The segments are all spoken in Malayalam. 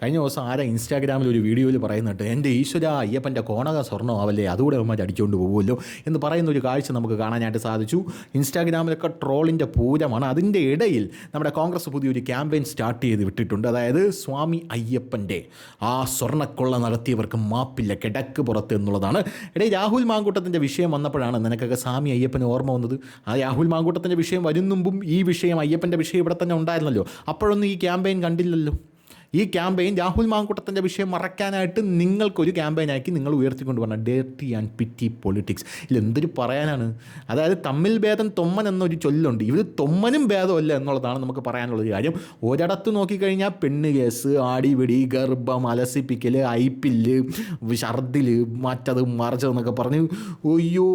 കഴിഞ്ഞ ദിവസം ആരാ ഇൻസ്റ്റാഗ്രാമിൽ ഒരു വീഡിയോയിൽ പറയുന്നുണ്ട്, എൻ്റെ ഈശ്വര അയ്യപ്പൻ്റെ കോണക സ്വർണ്ണമാവല്ലേ, അതുകൂടെ അവന്മാർ അടിച്ചുകൊണ്ട് പോകുമല്ലോ എന്ന് പറയുന്ന ഒരു കാഴ്ച നമുക്ക് കാണാനായിട്ട് സാധിച്ചു. ഇൻസ്റ്റാഗ്രാമിലൊക്കെ ട്രോളിൻ്റെ പൂരമാണ്. അതിൻ്റെ ഇടയിൽ നമ്മുടെ കോൺഗ്രസ് പുതിയൊരു ക്യാമ്പയിൻ സ്റ്റാർട്ട് ചെയ്ത് വിട്ടിട്ടുണ്ട്. അതായത് സ്വാമി അയ്യപ്പൻ്റെ ആ സ്വർണ്ണക്കൊള്ള നടത്തിയവർക്ക് മാപ്പില്ല, കിടക്ക് പുറത്ത് എന്നുള്ളതാണ്. ഇടയിൽ രാഹുൽ മാങ്കൂട്ടത്തിൻ്റെ വിഷയം വന്നപ്പോഴാണ് നിനക്കൊക്കെ സ്വാമി അയ്യപ്പന് ഓർമ്മ വന്നത്. ആ രാഹുൽ മാങ്കൂട്ടത്തിൻ്റെ വിഷയം വരുന്നുമ്പും ഈ വിഷയം അയ്യപ്പൻ്റെ വിഷയം ഇവിടെ തന്നെ ഉണ്ടായിരുന്നല്ലോ. അപ്പോഴൊന്നും ഈ ക്യാമ്പയിൻ കണ്ടില്ലല്ലോ. ഈ ക്യാമ്പയിൻ രാഹുൽ മാങ്കൂട്ടത്തിൻ്റെ വിഷയം മറയ്ക്കാനായിട്ട് നിങ്ങൾക്കൊരു ക്യാമ്പയിനാക്കി നിങ്ങൾ ഉയർത്തിക്കൊണ്ട് പറഞ്ഞ ഡേർട്ടി ആൻഡ് പിറ്റി പൊളിറ്റിക്സ്. ഇതിലെന്തൊരു പറയാനാണ്? അതായത് തമ്മിൽ ഭേദം തൊമ്മൻ എന്നൊരു ചൊല്ലുണ്ട്. ഇവർ തൊമ്മനും ഭേദമല്ല എന്നുള്ളതാണ് നമുക്ക് പറയാനുള്ളൊരു കാര്യം. ഒരിടത്ത് നോക്കിക്കഴിഞ്ഞാൽ പെണ്ണ് കേസ്, ആടിപിടി, ഗർഭം, അലസിപ്പിക്കൽ, ഐപ്പില്ല്, ഛർദിൽ, മറ്റത് മറിച്ചതെന്നൊക്കെ പറഞ്ഞ് ഒയ്യോ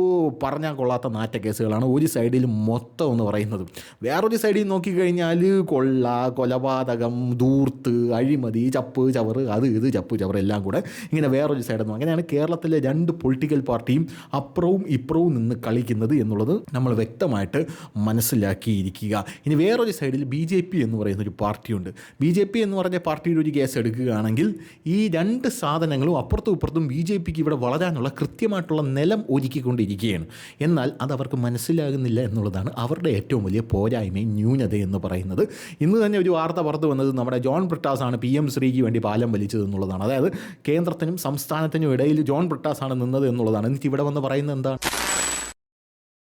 പറഞ്ഞാൽ കൊള്ളാത്ത നാറ്റ കേസുകളാണ് ഒരു സൈഡിൽ മൊത്തം എന്ന് പറയുന്നത്. വേറൊരു സൈഡിൽ നോക്കിക്കഴിഞ്ഞാൽ കൊള്ള, കൊലപാതകം, ധൂർത്ത്, അഴിമതി, ചപ്പ് ചവറ്, അത് ഇത് ചപ്പ് ചവറ് എല്ലാം കൂടെ ഇങ്ങനെ വേറൊരു സൈഡൊന്നും. അങ്ങനെയാണ് കേരളത്തിലെ രണ്ട് പൊളിറ്റിക്കൽ പാർട്ടിയും അപ്പുറവും ഇപ്പുറവും നിന്ന് കളിക്കുന്നത് എന്നുള്ളത് നമ്മൾ വ്യക്തമായിട്ട് മനസ്സിലാക്കിയിരിക്കുക. ഇനി വേറൊരു സൈഡിൽ BJP എന്ന് പറയുന്നൊരു പാർട്ടിയുണ്ട്. BJP എന്ന് പറഞ്ഞ പാർട്ടിയുടെ ഒരു കേസ് എടുക്കുകയാണെങ്കിൽ ഈ രണ്ട് സാധനങ്ങളും അപ്പുറത്തും ഇപ്പുറത്തും BJPക്ക് ഇവിടെ വളരാനുള്ള കൃത്യമായിട്ടുള്ള നിലം ഒരുക്കിക്കൊണ്ടിരിക്കുകയാണ്. എന്നാൽ അതവർക്ക് മനസ്സിലാകുന്നില്ല എന്നുള്ളതാണ് അവരുടെ ഏറ്റവും വലിയ പോരായ്മയും ന്യൂനത എന്ന് പറയുന്നത്. ഇന്ന് തന്നെ ഒരു വാർത്ത പുറത്തു വന്നത് നമ്മുടെ ജോൺ ബ്രിട്ടാസ് ആണ് PM ശ്രീക്ക് വേണ്ടി പാലം വലിച്ചത് എന്നുള്ളതാണ്. അതായത് കേന്ദ്രത്തിനും സംസ്ഥാനത്തിനും ഇടയിൽ ജോൺ ബ്രിട്ടാസ് ആണ് നിന്നത് എന്നുള്ളതാണ്. എന്നിട്ട് ഇവിടെ വന്ന് പറയുന്നത് എന്താണ്?